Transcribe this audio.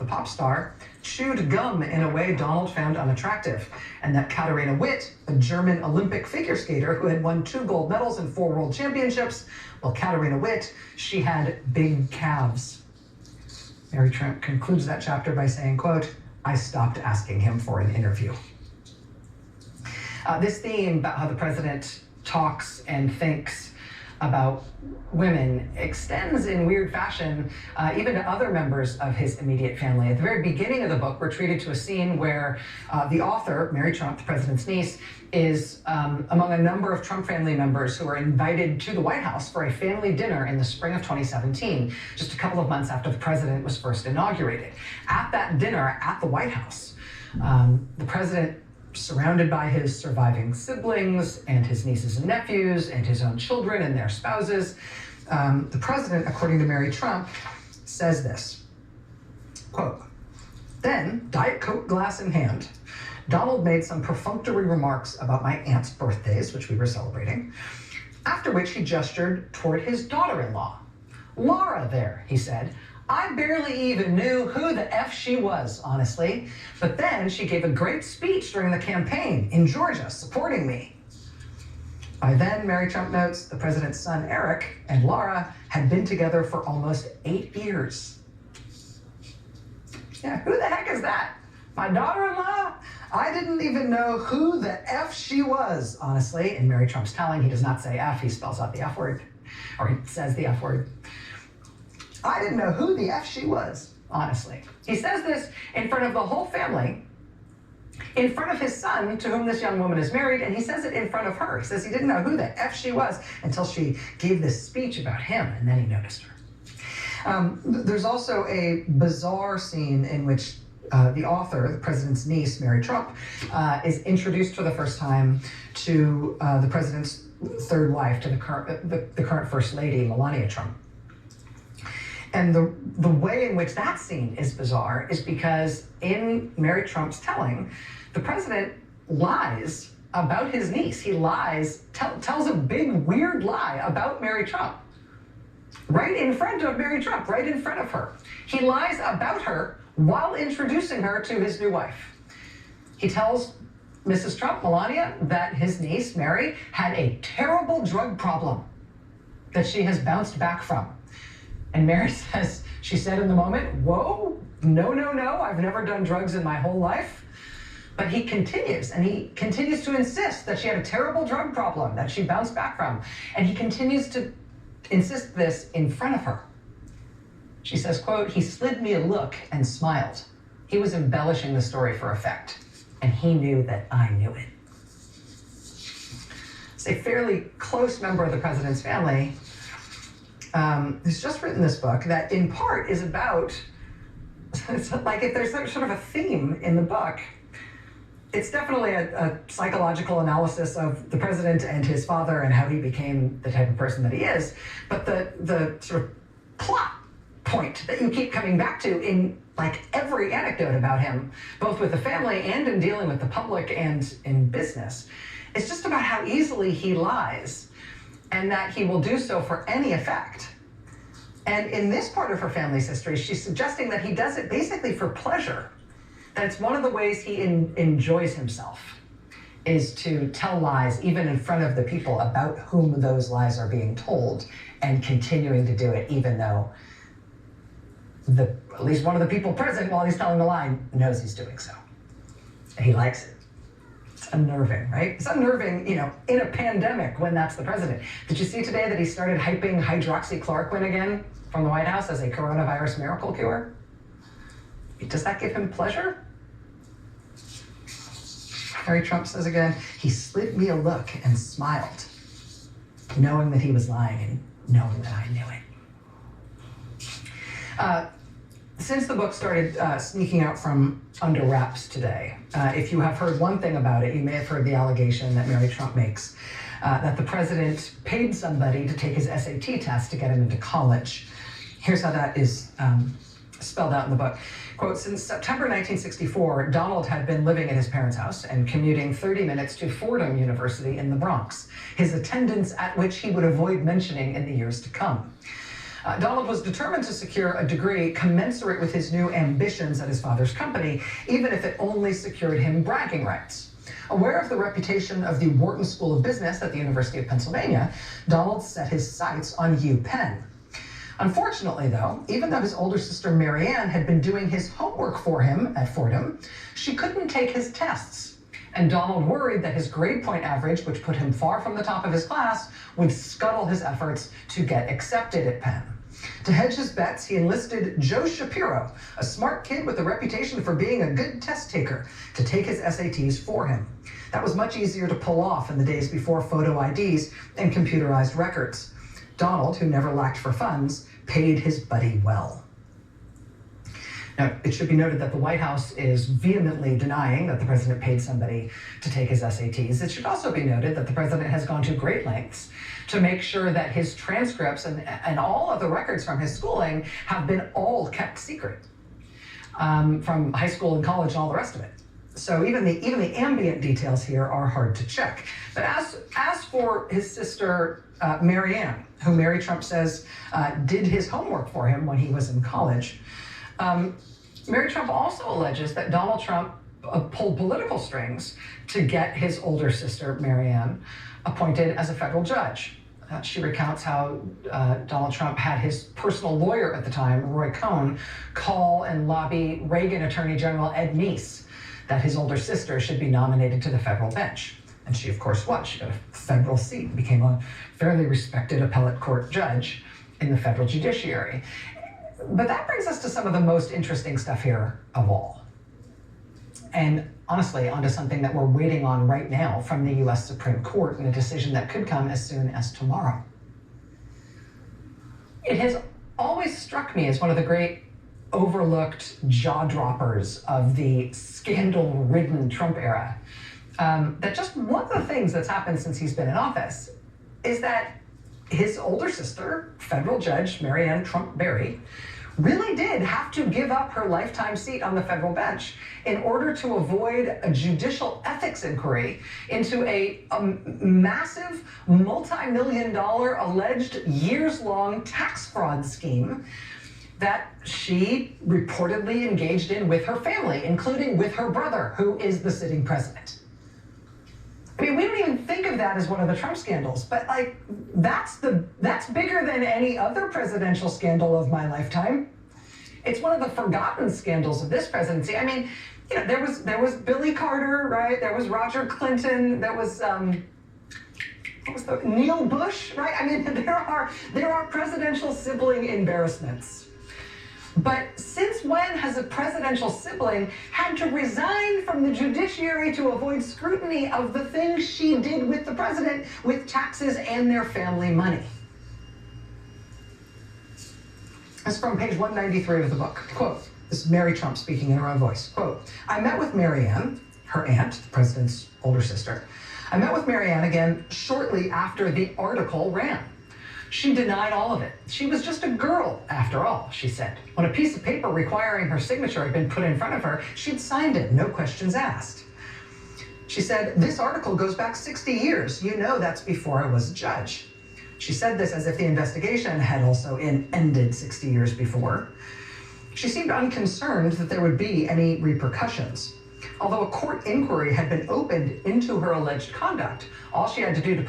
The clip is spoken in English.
pop star, chewed gum in a way Donald found unattractive, and that Katharina Witt, a German Olympic figure skater who had won 2 gold medals and 4 world championships, well, Katharina Witt, she had big calves. Mary Trump concludes that chapter by saying, quote, "I stopped asking him for an interview." This theme about how the president talks and thinks about women extends in weird fashion even to other members of his immediate family. At the very beginning of the book, we're treated to a scene where the author, Mary Trump, the president's niece, is among a number of Trump family members who are invited to the White House for a family dinner in the spring of 2017, just a couple of months after the president was first inaugurated. At that dinner at the White House, the president, surrounded by his surviving siblings and his nieces and nephews and his own children and their spouses, the president, according to Mary Trump, says this, quote, "Then, Diet Coke glass in hand, Donald made some perfunctory remarks about my aunt's birthdays, which we were celebrating, after which he gestured toward his daughter-in-law. 'Laura there,' he said. 'I barely even knew who the F she was, honestly. But then she gave a great speech during the campaign in Georgia supporting me.' By then," Mary Trump notes, "the president's son, Eric, and Laura had been together for almost 8 years. Yeah, who the heck is that? My daughter-in-law? I didn't even know who the F she was, honestly." In Mary Trump's telling, he does not say F, he spells out the F word, or he says the F word. "I didn't know who the F she was, honestly." He says this in front of the whole family, in front of his son, to whom this young woman is married, and he says it in front of her. He says he didn't know who the F she was until she gave this speech about him, and then he noticed her. There's also a bizarre scene in which the author, the president's niece, Mary Trump, is introduced for the first time to the president's third wife, to the current first lady, Melania Trump. And the way in which that scene is bizarre is because in Mary Trump's telling, the president lies about his niece. He lies, tells a big weird lie about Mary Trump. Right in front of Mary Trump, right in front of her. He lies about her while introducing her to his new wife. He tells Mrs. Trump, Melania, that his niece, Mary, had a terrible drug problem that she has bounced back from. And Mary says, she said in the moment, "Whoa, no, I've never done drugs in my whole life." But he continues, and he continues to insist that she had a terrible drug problem that she bounced back from. And he continues to insist this in front of her. She says, quote, "He slid me a look and smiled. He was embellishing the story for effect, and he knew that I knew it." It's a fairly close member of the president's family who's just written this book that in part is about, it's like if there's sort of a theme in the book, it's definitely a psychological analysis of the president and his father and how he became the type of person that he is. But the sort of plot point that you keep coming back to in like every anecdote about him, both with the family and in dealing with the public and in business, is just about how easily he lies and that he will do so for any effect. And in this part of her family's history, she's suggesting that he does it basically for pleasure, that it's one of the ways he enjoys himself, is to tell lies even in front of the people about whom those lies are being told, and continuing to do it even though at least one of the people present while he's telling the lie knows he's doing so. And he likes it. It's unnerving, right? It's unnerving, in a pandemic when that's the president. Did you see today that he started hyping hydroxychloroquine again from the White House as a coronavirus miracle cure? Does that give him pleasure? Mary Trump says again, "He slid me a look and smiled, knowing that he was lying and knowing that I knew it." Since the book started sneaking out from under wraps today, if you have heard one thing about it, you may have heard the allegation that Mary Trump makes that the president paid somebody to take his SAT test to get him into college. Here's how that is spelled out in the book. Quote, "Since September 1964, Donald had been living at his parents' house and commuting 30 minutes to Fordham University in the Bronx, his attendance at which he would avoid mentioning in the years to come. Donald was determined to secure a degree commensurate with his new ambitions at his father's company, even if it only secured him bragging rights. Aware of the reputation of the Wharton School of Business at the University of Pennsylvania, Donald set his sights on UPenn. Unfortunately, though, even though his older sister Marianne had been doing his homework for him at Fordham, she couldn't take his tests. And Donald worried that his grade point average, which put him far from the top of his class, would scuttle his efforts to get accepted at Penn. To hedge his bets, he enlisted Joe Shapiro, a smart kid with a reputation for being a good test taker, to take his SATs for him. That was much easier to pull off in the days before photo IDs and computerized records. Donald, who never lacked for funds, paid his buddy well. Now, it should be noted that the White House is vehemently denying that the president paid somebody to take his SATs. It should also be noted that the president has gone to great lengths to make sure that his transcripts and all of the records from his schooling have been all kept secret, from high school and college and all the rest of it. So even the ambient details here are hard to check. But as for his sister Marianne, who Mary Trump says did his homework for him when he was in college, Mary Trump also alleges that Donald Trump pulled political strings to get his older sister Marianne appointed as a federal judge. She recounts how Donald Trump had his personal lawyer at the time, Roy Cohn, call and lobby Reagan Attorney General Ed Meese that his older sister should be nominated to the federal bench. And she, of course, was. She got a federal seat and became a fairly respected appellate court judge in the federal judiciary. But that brings us to some of the most interesting stuff here of all. And honestly, onto something that we're waiting on right now from the US Supreme Court, and a decision that could come as soon as tomorrow. It has always struck me as one of the great overlooked jaw droppers of the scandal-ridden Trump era, that just one of the things that's happened since he's been in office is that his older sister, federal judge Marianne Trump Berry, really did have to give up her lifetime seat on the federal bench in order to avoid a judicial ethics inquiry into a massive multi-million-dollar alleged years-long tax fraud scheme that she reportedly engaged in with her family, including with her brother, who is the sitting president. I mean, we don't even think of that as one of the Trump scandals, but like, that's bigger than any other presidential scandal of my lifetime. It's one of the forgotten scandals of this presidency. I mean, you know, there was Billy Carter, right? There was Roger Clinton. There was Neil Bush, right? I mean, there are presidential sibling embarrassments. But since when has a presidential sibling had to resign from the judiciary to avoid scrutiny of the things she did with the president with taxes and their family money? That's from page 193 of the book. Quote, this is Mary Trump speaking in her own voice. Quote, I met with Marianne, her aunt, the president's older sister. I met with Marianne again shortly after the article ran. She denied all of it. She was just a girl, after all, she said. When a piece of paper requiring her signature had been put in front of her, she'd signed it, no questions asked. She said, this article goes back 60 years. You know that's before I was a judge. She said this as if the investigation had also ended 60 years before. She seemed unconcerned that there would be any repercussions. Although a court inquiry had been opened into her alleged conduct, all she had to do to